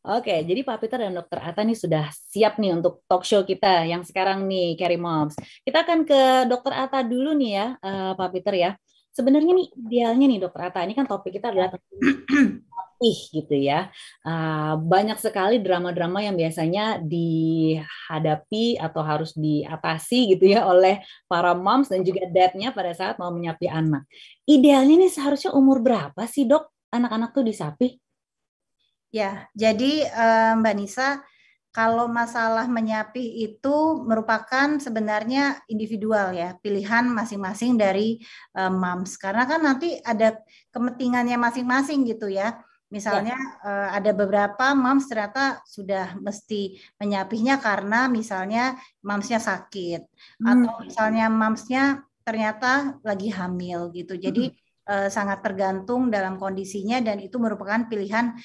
Oke, jadi Pak Peter dan Dokter Ata nih sudah siap nih untuk talk show kita yang sekarang nih, Carry Moms. Kita akan ke Dokter Ata dulu nih ya, Pak Peter ya. Sebenarnya nih idealnya nih Dokter Ata, ini kan topik kita adalah tentang gitu ya. Banyak sekali drama-drama yang biasanya dihadapi atau harus diatasi gitu ya oleh para moms dan juga dadnya pada saat mau menyapi anak. Idealnya nih seharusnya umur berapa sih dok anak-anak tuh disapi? Ya, jadi Mbak Nisa, kalau masalah menyapi itu merupakan sebenarnya individual ya, pilihan masing-masing dari moms. Karena kan nanti ada kepentingannya masing-masing gitu ya. Ya. Misalnya ada beberapa moms ternyata sudah mesti menyapihnya karena misalnya momsnya sakit Hmm. atau misalnya momsnya ternyata lagi hamil gitu. Jadi sangat tergantung dalam kondisinya dan itu merupakan pilihan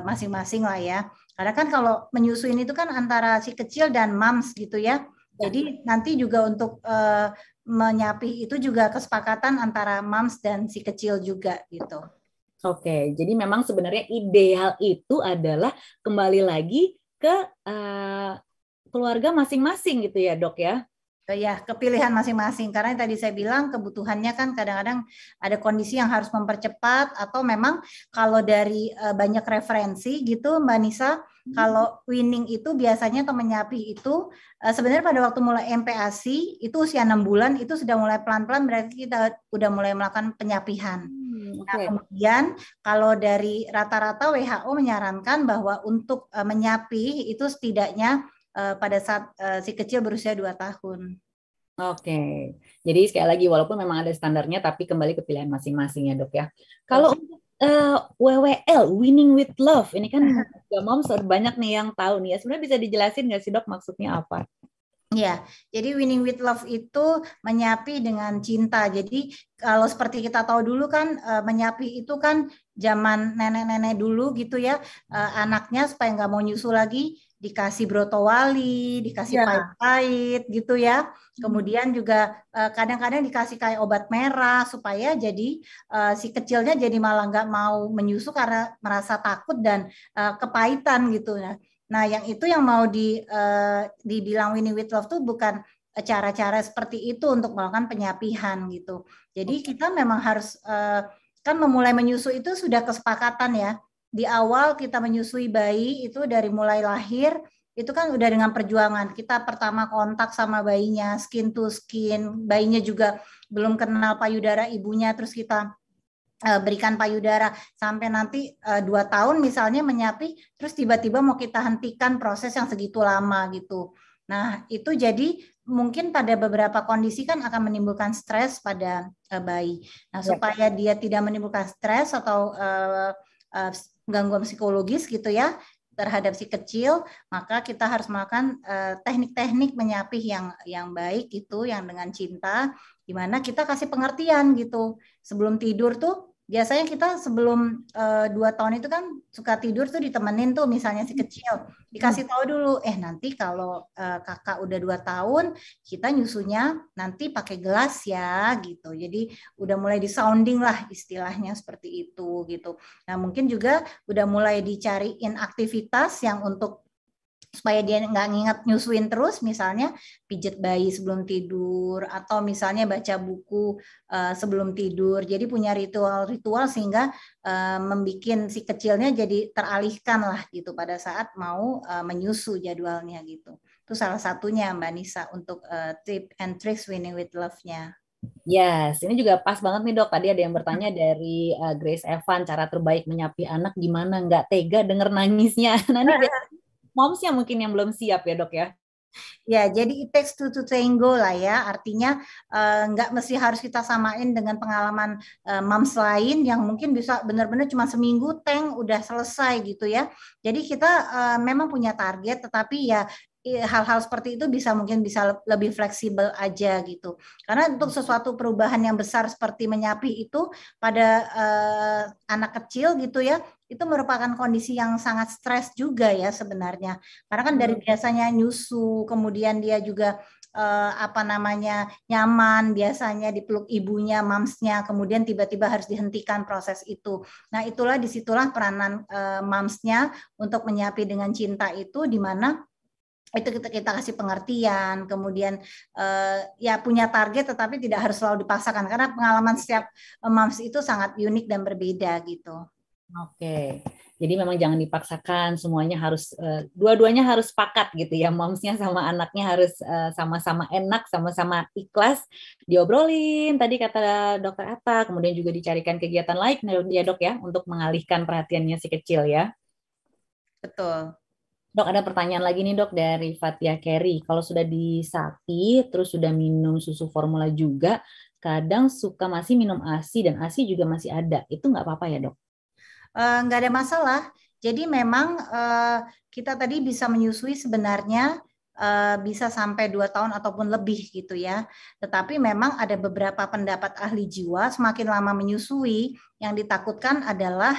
masing-masing lah ya. Karena kan kalau menyusuin itu kan antara si kecil dan mams gitu ya. Ya. Jadi nanti juga untuk menyapih itu juga kesepakatan antara mams dan si kecil juga gitu. Oke, jadi memang sebenarnya ideal itu adalah kembali lagi ke eh, keluarga masing-masing gitu ya, Dok ya. Ya, kepilihan masing-masing. Karena yang tadi saya bilang kebutuhannya kan kadang-kadang ada kondisi yang harus mempercepat atau memang kalau dari banyak referensi gitu Mbak Nisa, kalau winning itu biasanya atau menyapih itu sebenarnya pada waktu mulai MPASI itu usia 6 bulan itu sudah mulai pelan-pelan berarti kita udah mulai melakukan penyapihan. Nah, Oke. kemudian kalau dari rata-rata WHO menyarankan bahwa untuk menyapih itu setidaknya pada saat si kecil berusia 2 tahun. Oke, jadi sekali lagi walaupun memang ada standarnya, tapi kembali ke pilihan masing-masing ya dok ya. Kalau Betul. untuk WWL, Winning with Love, ini kan juga moms banyak nih yang tahu nih ya. Sebenarnya bisa dijelasin nggak sih dok maksudnya apa? Ya, jadi winning with love itu menyapi dengan cinta. Jadi kalau seperti kita tahu dulu kan menyapi itu kan zaman nenek-nenek dulu gitu ya, anaknya supaya nggak mau nyusu lagi dikasih broto wali, dikasih Ya. pahit-pahit gitu ya. Kemudian juga kadang-kadang dikasih kayak obat merah supaya jadi si kecilnya jadi malah nggak mau menyusu karena merasa takut dan kepahitan gitu ya. Nah, yang itu yang mau dibilang Winnie with Love tuh bukan cara-cara seperti itu untuk melakukan penyapihan gitu. Jadi kita memang harus kan memulai menyusui itu sudah kesepakatan ya. Di awal kita menyusui bayi itu dari mulai lahir itu kan udah dengan perjuangan. Kita pertama kontak sama bayinya, skin to skin. Bayinya juga belum kenal payudara ibunya, terus kita berikan payudara sampai nanti 2 tahun misalnya menyapih, terus tiba-tiba mau kita hentikan proses yang segitu lama gitu. Nah itu jadi mungkin pada beberapa kondisi kan akan menimbulkan stres pada bayi. Nah Ya. supaya dia tidak menimbulkan stres atau gangguan psikologis gitu ya terhadap si kecil, maka kita harus melakukan teknik-teknik menyapih yang baik itu, yang dengan cinta, di mana kita kasih pengertian gitu. Sebelum tidur tuh biasanya kita sebelum 2 tahun itu kan suka tidur tuh ditemenin tuh misalnya si kecil dikasih tahu dulu nanti kalau kakak udah 2 tahun kita nyusunya nanti pakai gelas ya gitu, jadi udah mulai di sounding lah istilahnya seperti itu gitu. Nah mungkin juga udah mulai dicariin aktivitas yang untuk supaya dia nggak nginget nyusuin terus, misalnya pijet bayi sebelum tidur atau misalnya baca buku sebelum tidur. Jadi punya ritual-ritual sehingga membuat si kecilnya jadi teralihkan lah gitu pada saat mau menyusu jadwalnya gitu. Itu salah satunya Mbak Nisa untuk tip and tricks winning with love-nya. Yes, ini juga pas banget nih dok. Tadi ada yang bertanya dari Grace Evan, cara terbaik menyapi anak gimana? Nggak tega denger nangisnya. Nah ini biasanya momsnya mungkin yang belum siap ya dok ya. Ya, jadi it takes two to tango lah ya. Artinya nggak mesti harus kita samain dengan pengalaman moms lain yang mungkin bisa benar-benar cuma seminggu tank udah selesai gitu ya. Jadi kita memang punya target, tetapi ya hal-hal seperti itu bisa mungkin bisa lebih fleksibel aja gitu. Karena untuk sesuatu perubahan yang besar seperti menyapi itu pada anak kecil gitu ya, itu merupakan kondisi yang sangat stres juga ya sebenarnya. Karena kan dari biasanya nyusu, kemudian dia juga apa namanya nyaman, biasanya dipeluk ibunya, mamsnya, kemudian tiba-tiba harus dihentikan proses itu. Nah, disitulah peranan mamsnya untuk menyapi dengan cinta itu, di mana itu kita kasih pengertian, kemudian ya punya target, tetapi tidak harus selalu dipaksakan karena pengalaman setiap moms itu sangat unik dan berbeda gitu. Oke, jadi memang jangan dipaksakan, semuanya harus dua-duanya harus sepakat gitu ya, momsnya sama anaknya harus sama-sama enak, sama-sama ikhlas, diobrolin. Tadi kata Dokter Atta, kemudian juga dicarikan kegiatan lain ya dok ya, untuk mengalihkan perhatiannya si kecil ya. Betul. Dok, ada pertanyaan lagi nih dok dari Fatia Kerry. Kalau sudah disapi, terus sudah minum susu formula juga, kadang suka masih minum ASI dan ASI juga masih ada. Itu nggak apa-apa ya dok? Nggak ada masalah. Jadi memang kita tadi bisa menyusui sebenarnya bisa sampai 2 tahun ataupun lebih gitu ya. Tetapi memang ada beberapa pendapat ahli jiwa, semakin lama menyusui, yang ditakutkan adalah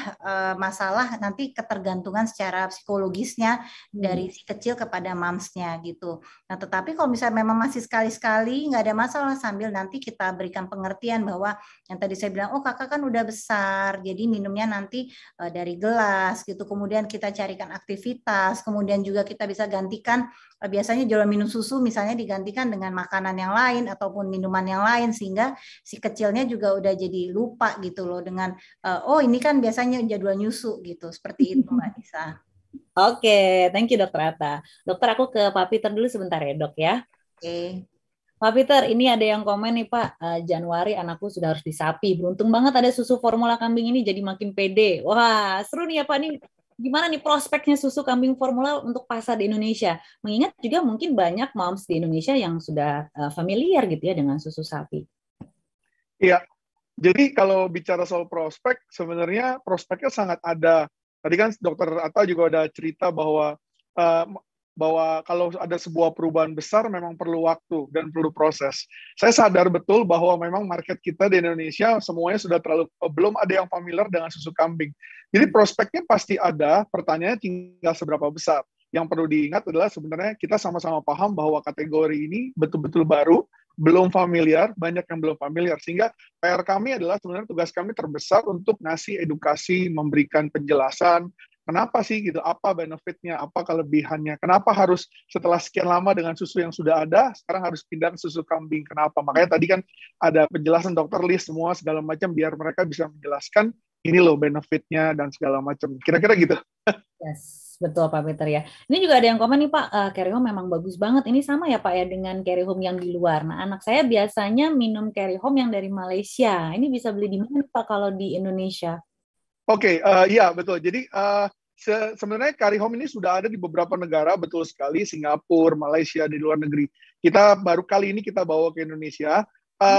masalah nanti ketergantungan secara psikologisnya dari si kecil kepada mamsnya gitu. Nah, tetapi kalau misalnya memang masih sekali-sekali, nggak ada masalah, sambil nanti kita berikan pengertian bahwa yang tadi saya bilang, oh kakak kan udah besar, jadi minumnya nanti dari gelas gitu. Kemudian kita carikan aktivitas, kemudian juga kita bisa gantikan, biasanya jual minum susu misalnya digantikan dengan makanan yang lain ataupun minuman yang lain, sehingga si kecilnya juga udah jadi lupa gitu loh dengan oh ini kan biasanya jadwal nyusu gitu. Seperti itu Mbak Nisa. Oke, thank you Dokter Atta. Dokter, aku ke Pak Peter dulu sebentar ya dok ya. Oke. Pak Peter, ini ada yang komen nih Pak, Januari anakku sudah harus disapi. Beruntung banget ada susu formula kambing ini jadi makin pede. Wah, seru nih ya Pak, nih gimana nih prospeknya susu kambing formula untuk pasar di Indonesia? Mengingat juga mungkin banyak moms di Indonesia yang sudah familiar gitu ya dengan susu sapi. Iya, jadi kalau bicara soal prospek, sebenarnya prospeknya sangat ada. Tadi kan Dokter Atta juga ada cerita uh, bahwa kalau ada sebuah perubahan besar memang perlu waktu dan perlu proses. Saya sadar betul bahwa memang market kita di Indonesia semuanya sudah belum ada yang familiar dengan susu kambing. Jadi prospeknya pasti ada, pertanyaannya tinggal seberapa besar. Yang perlu diingat adalah sebenarnya kita sama-sama paham bahwa kategori ini betul-betul baru, belum familiar, banyak yang belum familiar, sehingga PR kami adalah sebenarnya tugas kami terbesar untuk ngasih edukasi, memberikan penjelasan, kenapa sih gitu, apa benefitnya, apa kelebihannya, kenapa harus setelah sekian lama dengan susu yang sudah ada, sekarang harus pindah ke susu kambing, kenapa? Makanya tadi kan ada penjelasan dokter list semua segala macam, biar mereka bisa menjelaskan, ini loh benefitnya dan segala macam. Kira-kira gitu. Yes, betul Pak Peter ya. Ini juga ada yang komen nih Pak, Carry Home memang bagus banget. Ini sama ya Pak ya dengan Carry Home yang di luar. Nah, anak saya biasanya minum Carry Home yang dari Malaysia. Ini bisa beli di mana Pak kalau di Indonesia? Oke, iya betul. Jadi sebenarnya Carry Home ini sudah ada di beberapa negara, betul sekali, Singapura, Malaysia, di luar negeri. Kita baru kali ini kita bawa ke Indonesia.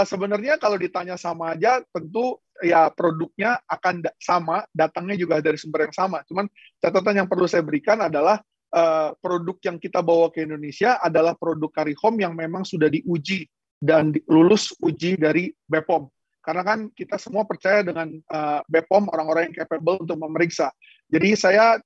Sebenarnya kalau ditanya sama aja, tentu ya produknya akan sama, datangnya juga dari sumber yang sama. Cuman catatan yang perlu saya berikan adalah produk yang kita bawa ke Indonesia adalah produk Carry Home yang memang sudah diuji dan lulus uji dari BPOM. Karena kan kita semua percaya dengan BPOM, orang-orang yang capable untuk memeriksa. Jadi saya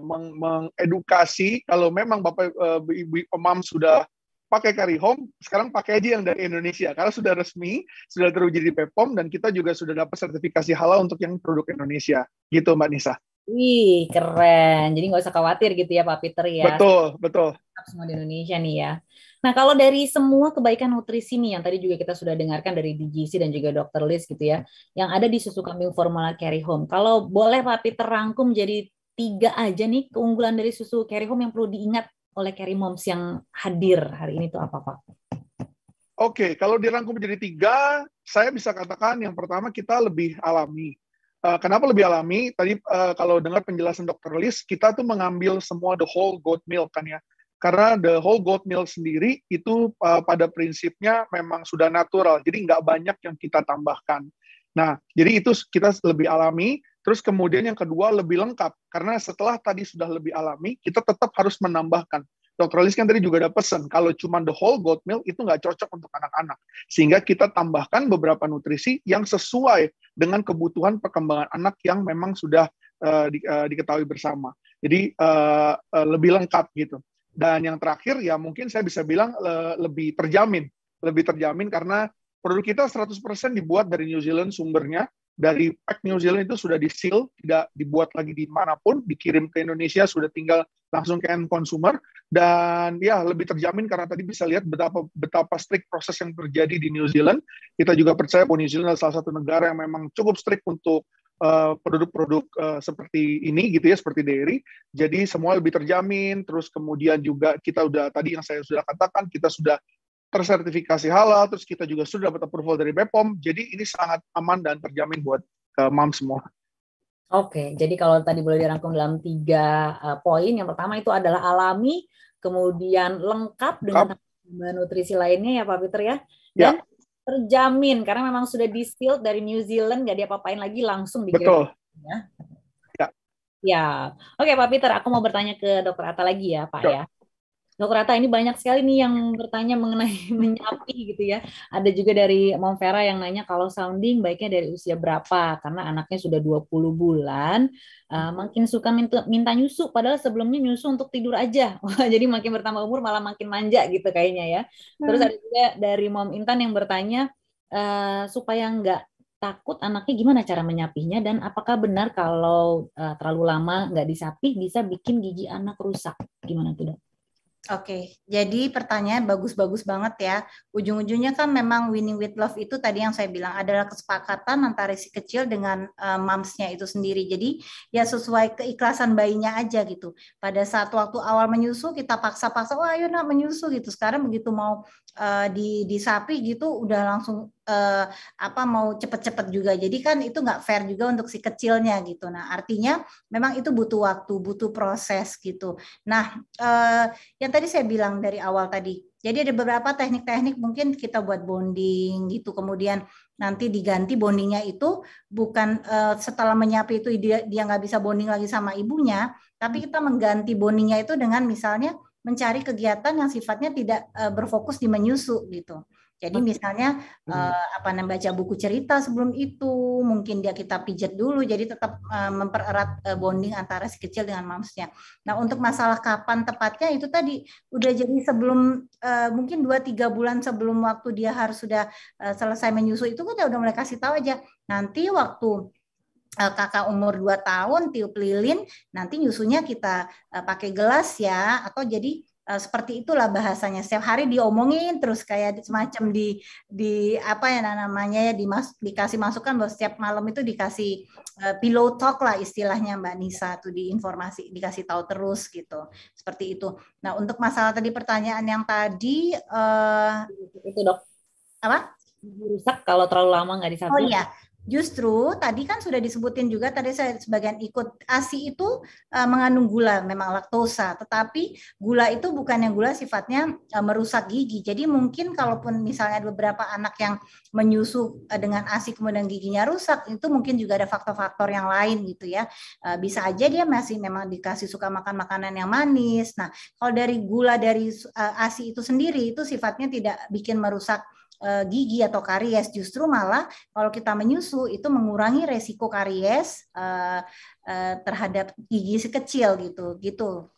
mengedukasi, kalau memang Bapak Ibu Imam sudah pakai Carry Home, sekarang pakai aja yang dari Indonesia. Karena sudah resmi, sudah teruji di BPOM, dan kita juga sudah dapat sertifikasi halal untuk yang produk Indonesia. Gitu Mbak Nisa. Wih, keren. Jadi nggak usah khawatir gitu ya Pak Peter ya. Betul, betul. Semua di Indonesia nih ya. Nah, kalau dari semua kebaikan nutrisi nih yang tadi juga kita sudah dengarkan dari DGC dan juga Dr. Liz gitu ya, yang ada di susu kambing formula Carry Home. Kalau boleh Pak Peter rangkum jadi 3 aja nih keunggulan dari susu Carry Home yang perlu diingat oleh Carry Moms yang hadir hari ini tuh apa Pak? Oke, kalau dirangkum menjadi 3, saya bisa katakan yang pertama kita lebih alami. Kenapa lebih alami? Tadi kalau dengar penjelasan Dr. Liz, kita tuh mengambil semua the whole goat milk kan ya. Karena the whole goat milk sendiri itu pada prinsipnya memang sudah natural, jadi nggak banyak yang kita tambahkan. Nah, jadi itu kita lebih alami. Terus kemudian yang kedua lebih lengkap, karena setelah tadi sudah lebih alami, kita tetap harus menambahkan. Dr. Liz kan tadi juga ada pesan, kalau cuma the whole goat milk itu nggak cocok untuk anak-anak. Sehingga kita tambahkan beberapa nutrisi yang sesuai dengan kebutuhan perkembangan anak yang memang sudah diketahui bersama. Jadi lebih lengkap gitu. Dan yang terakhir ya mungkin saya bisa bilang lebih terjamin karena produk kita 100% dibuat dari New Zealand sumbernya, dari pack New Zealand itu sudah di-seal, tidak dibuat lagi di manapun, dikirim ke Indonesia, sudah tinggal langsung ke end consumer, dan ya lebih terjamin karena tadi bisa lihat betapa strict proses yang terjadi di New Zealand. Kita juga percaya bahwa New Zealand adalah salah satu negara yang memang cukup strict untuk produk-produk seperti ini gitu ya, seperti dairy. Jadi semua lebih terjamin, terus kemudian juga kita udah tadi yang saya sudah katakan, kita sudah tersertifikasi halal, terus kita juga sudah dapat approval dari BPOM, jadi ini sangat aman dan terjamin buat mom semua. Oke, jadi kalau tadi boleh dirangkum dalam 3 poin, yang pertama itu adalah alami, kemudian lengkap dengan nutrisi lainnya ya Pak Peter ya, dan terjamin karena memang sudah di-seal dari New Zealand, nggak diapa-apain lagi, langsung dikirim. Betul. Ya. Oke Pak Peter, aku mau bertanya ke Dokter Atta lagi ya Pak ya. Dokter Atta, ini banyak sekali nih yang bertanya mengenai menyapi gitu ya. Ada juga dari Mom Vera yang nanya kalau sounding baiknya dari usia berapa, karena anaknya sudah 20 bulan, makin suka minta nyusu, padahal sebelumnya nyusu untuk tidur aja. Jadi makin bertambah umur malah makin manja gitu kayaknya ya. Terus ada juga dari Mom Intan yang bertanya, supaya nggak takut anaknya gimana cara menyapinya, dan apakah benar kalau terlalu lama nggak disapih bisa bikin gigi anak rusak? Gimana tuh dok? Oke, jadi pertanyaan bagus-bagus banget ya. Ujung-ujungnya kan memang winning with love itu tadi yang saya bilang adalah kesepakatan antara si kecil dengan momsnya itu sendiri. Jadi ya sesuai keikhlasan bayinya aja gitu. Pada saat waktu awal menyusu kita paksa-paksa, wah ayo nak menyusu gitu. Sekarang begitu mau disapi gitu udah langsung mau cepet-cepet juga. Jadi kan itu nggak fair juga untuk si kecilnya gitu. Nah artinya memang itu butuh waktu, butuh proses gitu. Nah yang tadi saya bilang dari awal tadi. Jadi ada beberapa teknik-teknik mungkin kita buat bonding gitu. Kemudian nanti diganti bondingnya itu bukan setelah menyapi itu dia nggak bisa bonding lagi sama ibunya, tapi kita mengganti bondingnya itu dengan misalnya mencari kegiatan yang sifatnya tidak berfokus di menyusu gitu. Jadi misalnya baca buku cerita sebelum itu, mungkin kita pijat dulu, jadi tetap mempererat bonding antara si kecil dengan mamsnya. Nah untuk masalah kapan tepatnya itu tadi udah jadi sebelum mungkin 2-3 bulan sebelum waktu dia harus sudah selesai menyusu itu kita udah mulai kasih tahu aja. Nanti waktu kakak umur 2 tahun tiup lilin, nanti nyusunya kita pakai gelas ya, atau jadi seperti itulah bahasanya. Setiap hari diomongin terus kayak semacam dikasih masukan bahwa setiap malam itu dikasih pillow talk lah istilahnya Mbak Nisa, tuh diinformasi dikasih tahu terus gitu. Seperti itu. Nah, untuk masalah tadi pertanyaan yang tadi itu dok. Apa? Rusak kalau terlalu lama nggak disapi. Oh iya. Justru tadi kan sudah disebutin juga, tadi saya sebagian ikut, ASI itu mengandung gula, memang laktosa, tetapi gula itu bukan yang gula sifatnya merusak gigi. Jadi mungkin kalaupun misalnya beberapa anak yang menyusu dengan ASI kemudian giginya rusak, itu mungkin juga ada faktor-faktor yang lain gitu ya. Bisa aja dia masih memang dikasih suka makan makanan yang manis. Nah, kalau dari gula dari ASI itu sendiri itu sifatnya tidak bikin merusak gigi atau karies, justru malah kalau kita menyusu itu mengurangi resiko karies terhadap gigi si kecil gitu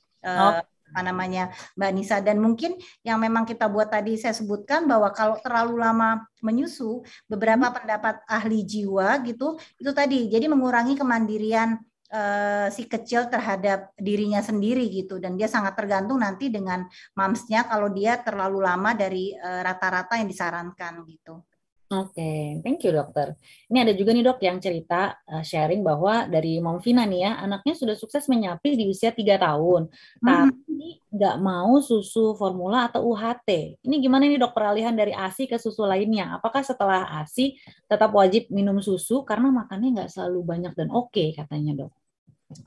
Mbak Nisa. Dan mungkin yang memang kita buat tadi saya sebutkan bahwa kalau terlalu lama menyusu, beberapa pendapat ahli jiwa gitu itu tadi jadi mengurangi kemandirian si kecil terhadap dirinya sendiri gitu, dan dia sangat tergantung nanti dengan mamsnya kalau dia terlalu lama dari rata-rata yang disarankan gitu. Oke, thank you dokter. Ini ada juga nih dok yang cerita sharing bahwa dari Mom Vina nih ya, anaknya sudah sukses menyapi di usia 3 tahun, tapi nggak mau susu formula atau UHT. Ini gimana nih dok peralihan dari ASI ke susu lainnya? Apakah setelah ASI tetap wajib minum susu karena makannya nggak selalu banyak dan oke katanya dok?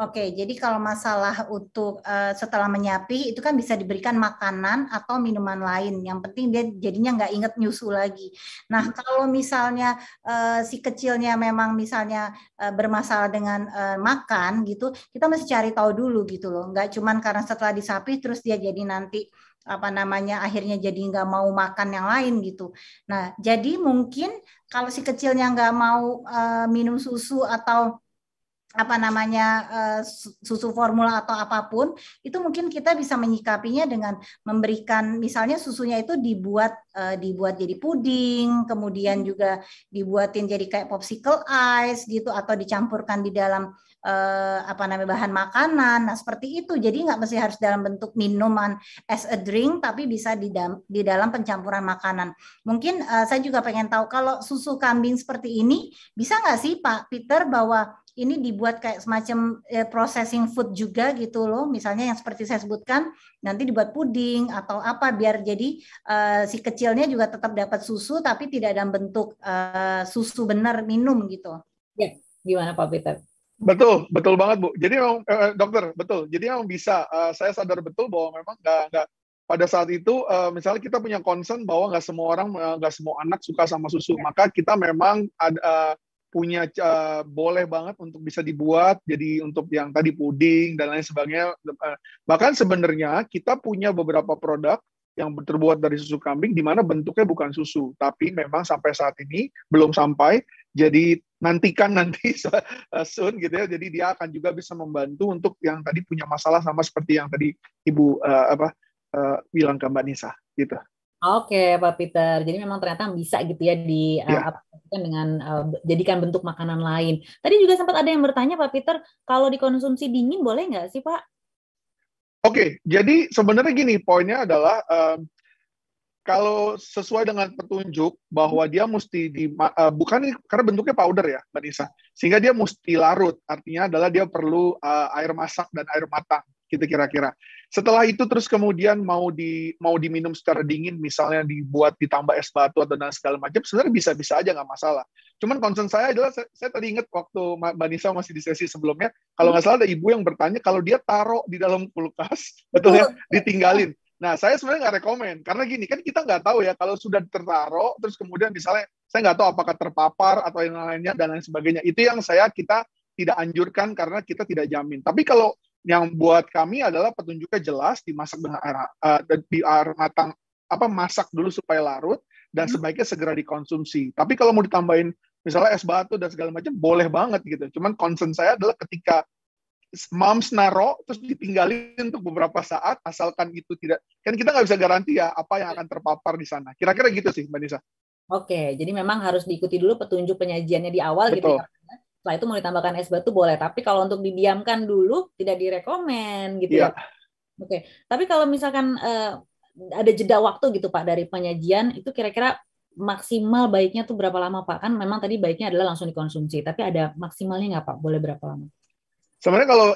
Oke, jadi kalau masalah untuk setelah menyapi itu kan bisa diberikan makanan atau minuman lain. Yang penting dia jadinya nggak inget nyusu lagi. Nah, kalau misalnya si kecilnya memang misalnya bermasalah dengan makan gitu, kita mesti cari tahu dulu gitu loh. Nggak cuman karena setelah disapi terus dia jadi nanti akhirnya jadi nggak mau makan yang lain gitu. Nah, jadi mungkin kalau si kecilnya nggak mau minum susu atau apa namanya susu formula atau apapun, itu mungkin kita bisa menyikapinya dengan memberikan misalnya susunya itu dibuat jadi puding, kemudian juga dibuatin jadi kayak popsicle ice gitu, atau dicampurkan di dalam apa namanya bahan makanan. Nah seperti itu, jadi nggak mesti harus dalam bentuk minuman as a drink, tapi bisa di dalam pencampuran makanan. Mungkin saya juga pengen tahu kalau susu kambing seperti ini bisa nggak sih Pak Peter bahwa ini dibuat kayak semacam processing food juga gitu loh, misalnya yang seperti saya sebutkan nanti dibuat puding atau apa, biar jadi si kecilnya juga tetap dapat susu tapi tidak dalam bentuk susu benar minum gitu. Ya, gimana Pak Peter? Betul, betul banget Bu. Jadi memang dokter, betul. Jadi memang bisa. Saya sadar betul bahwa memang nggak pada saat itu misalnya kita punya concern bahwa nggak semua orang, nggak semua anak suka sama susu. Maka kita memang ada punya boleh banget untuk bisa dibuat jadi untuk yang tadi puding dan lain sebagainya. Bahkan sebenarnya kita punya beberapa produk yang terbuat dari susu kambing di mana bentuknya bukan susu, tapi memang sampai saat ini belum sampai. Jadi nantikan nanti soon gitu ya. Jadi dia akan juga bisa membantu untuk yang tadi punya masalah sama seperti yang tadi Ibu bilang ke Mbak Nisa gitu. Oke, Pak Peter. Jadi memang ternyata bisa gitu ya diaplikasikan dengan jadikan bentuk makanan lain. Tadi juga sempat ada yang bertanya, Pak Peter, kalau dikonsumsi dingin boleh nggak sih, Pak? Oke, jadi sebenarnya gini, poinnya adalah kalau sesuai dengan petunjuk bahwa dia mesti bukan karena bentuknya powder ya, Mbak Nisa, sehingga dia mesti larut. Artinya adalah dia perlu air masak dan air matang, gitu kira-kira. Setelah itu terus kemudian mau diminum secara dingin, misalnya dibuat ditambah es batu atau dan segala macam, sebenarnya bisa-bisa aja nggak masalah. Cuman concern saya adalah saya tadi ingat waktu Mbak Nisa masih di sesi sebelumnya, kalau nggak salah ada ibu yang bertanya kalau dia taruh di dalam kulkas, betul ya, ditinggalin. Nah, saya sebenarnya nggak rekomen, karena gini, kan kita nggak tahu ya, kalau sudah tertaruh, terus kemudian misalnya, saya nggak tahu apakah terpapar atau yang lainnya, dan lain sebagainya. Itu yang kita tidak anjurkan, karena kita tidak jamin. Tapi kalau yang buat kami adalah petunjuknya jelas, dimasak dengan air matang, masak dulu supaya larut, dan sebaiknya segera dikonsumsi. Tapi kalau mau ditambahin, misalnya es batu dan segala macam, boleh banget gitu. Cuman concern saya adalah ketika moms naro terus ditinggalin untuk beberapa saat, asalkan itu tidak, kan kita nggak bisa garansi ya apa yang akan terpapar di sana. Kira-kira gitu sih Mbak Nisa. Oke, jadi memang harus diikuti dulu petunjuk penyajiannya di awal. Betul. Gitu ya. Setelah itu mau ditambahkan es batu boleh, tapi kalau untuk didiamkan dulu tidak direkomen gitu ya. Oke, tapi kalau misalkan ada jeda waktu gitu Pak dari penyajian, itu kira-kira maksimal baiknya tuh berapa lama Pak? Kan memang tadi baiknya adalah langsung dikonsumsi, tapi ada maksimalnya nggak Pak? Boleh berapa lama? Sebenarnya kalau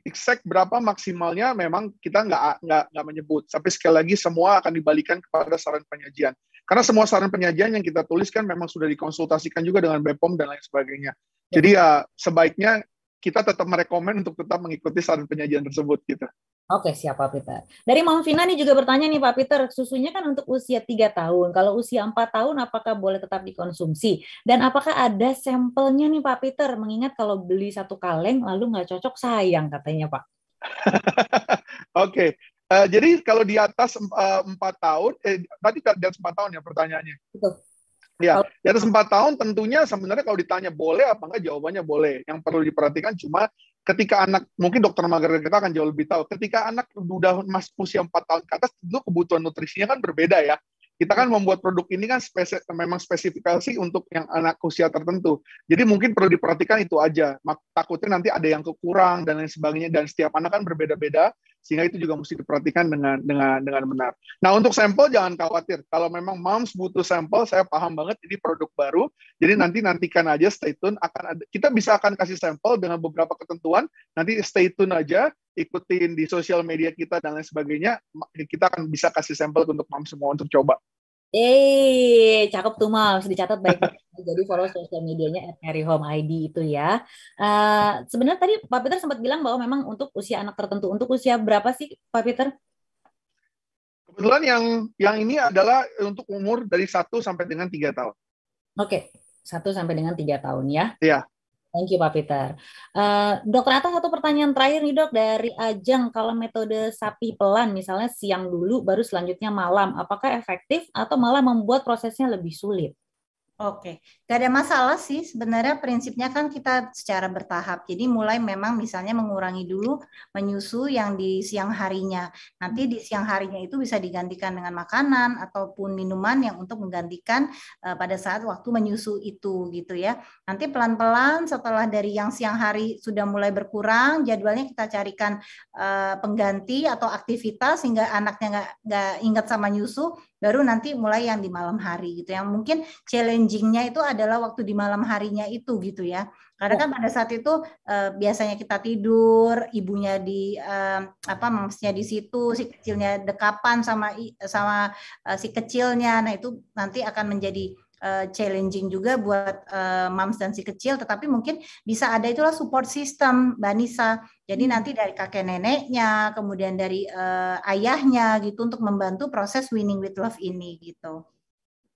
exact berapa maksimalnya memang kita nggak menyebut. Tapi sekali lagi semua akan dibalikan kepada saran penyajian. Karena semua saran penyajian yang kita tuliskan memang sudah dikonsultasikan juga dengan BPOM dan lain sebagainya. Jadi ya sebaiknya kita tetap merekomen untuk tetap mengikuti saran penyajian tersebut gitu. Oke, siap Pak Peter. Dari Mom Vina nih juga bertanya nih Pak Peter, susunya kan untuk usia 3 tahun. Kalau usia 4 tahun apakah boleh tetap dikonsumsi? Dan apakah ada sampelnya nih Pak Peter? Mengingat kalau beli satu kaleng lalu nggak cocok sayang katanya Pak. Oke. Jadi kalau di atas 4 tahun, tadi di atas 4 tahun ya pertanyaannya. Betul. Ya, di atas 4 tahun tentunya sebenarnya kalau ditanya boleh apa enggak, jawabannya boleh. Yang perlu diperhatikan cuma ketika anak, mungkin dokter Margaret kita akan jauh lebih tahu, ketika anak udah usia 4 tahun ke atas, tentu kebutuhan nutrisinya kan berbeda ya. Kita kan membuat produk ini kan memang spesifikasi untuk yang anak usia tertentu. Jadi mungkin perlu diperhatikan itu aja. Takutnya nanti ada yang kekurang dan lain sebagainya, dan setiap anak kan berbeda-beda, sehingga itu juga mesti diperhatikan dengan benar. Nah, untuk sampel jangan khawatir. Kalau memang moms butuh sampel, saya paham banget ini produk baru. Jadi nantikan aja, stay tune. Kita akan kasih sampel dengan beberapa ketentuan. Nanti stay tune aja, ikutin di sosial media kita dan lain sebagainya. Kita akan bisa kasih sampel untuk moms semua untuk coba. Cakep tuh Moms, dicatat baik-baik. Jadi follow sosial medianya @caryhome_id itu ya. Sebenarnya tadi Pak Peter sempat bilang bahwa memang untuk usia anak tertentu. Untuk usia berapa sih Pak Peter? Kebetulan yang ini adalah untuk umur dari 1 sampai dengan 3 tahun. Oke, 1 sampai dengan 3 tahun ya. Iya. Thank you Pak Peter. Dokter Atta, satu pertanyaan terakhir nih Dok dari Ajeng. Kalau metode sapi pelan misalnya siang dulu baru selanjutnya malam, apakah efektif atau malah membuat prosesnya lebih sulit? Oke, gak ada masalah sih. Sebenarnya prinsipnya kan kita secara bertahap. Jadi mulai memang misalnya mengurangi dulu menyusu yang di siang harinya. Nanti di siang harinya itu bisa digantikan dengan makanan ataupun minuman yang untuk menggantikan pada saat waktu menyusu itu gitu ya. Nanti pelan-pelan setelah dari yang siang hari sudah mulai berkurang, jadwalnya kita carikan pengganti atau aktivitas sehingga anaknya nggak ingat sama nyusu. Baru nanti mulai yang di malam hari gitu. Yang mungkin challenging-nya itu adalah waktu di malam harinya itu gitu ya. Karena kan pada saat itu biasanya kita tidur, ibunya di apa maksudnya di situ, si kecilnya dekapan sama si kecilnya. Nah, itu nanti akan menjadi challenging juga buat moms dan si kecil, tetapi mungkin bisa ada itulah support system Mbak Nisa. Jadi nanti dari kakek neneknya, kemudian dari ayahnya gitu untuk membantu proses winning with love ini gitu.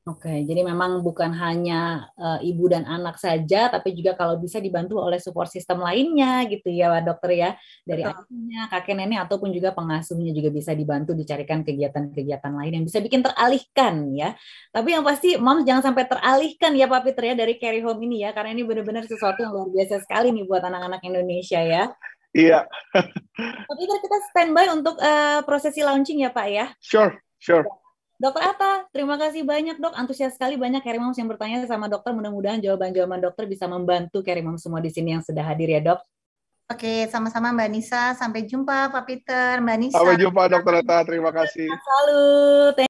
Oke, jadi memang bukan hanya ibu dan anak saja, tapi juga kalau bisa dibantu oleh support system lainnya gitu ya, Pak Dokter ya. Dari Betul. ayahnya, kakek nenek, ataupun juga pengasuhnya juga bisa dibantu dicarikan kegiatan-kegiatan lain yang bisa bikin teralihkan ya. Tapi yang pasti moms jangan sampai teralihkan ya Pak Peter ya dari carry home ini ya, karena ini benar-benar sesuatu yang luar biasa sekali nih buat anak-anak Indonesia ya. Iya, Pak Peter, kita standby untuk prosesi launching ya Pak ya. sure, sure. Dokter Atta, terima kasih banyak dok. Antusias sekali banyak Carry Moms yang bertanya sama dokter. Mudah-mudahan jawaban-jawaban dokter bisa membantu Carry Moms semua di sini yang sudah hadir ya dok. Oke, sama-sama Mbak Nisa. Sampai jumpa Pak Peter, Mbak Nisa. Sampai jumpa Dokter Ata, terima kasih. Salut.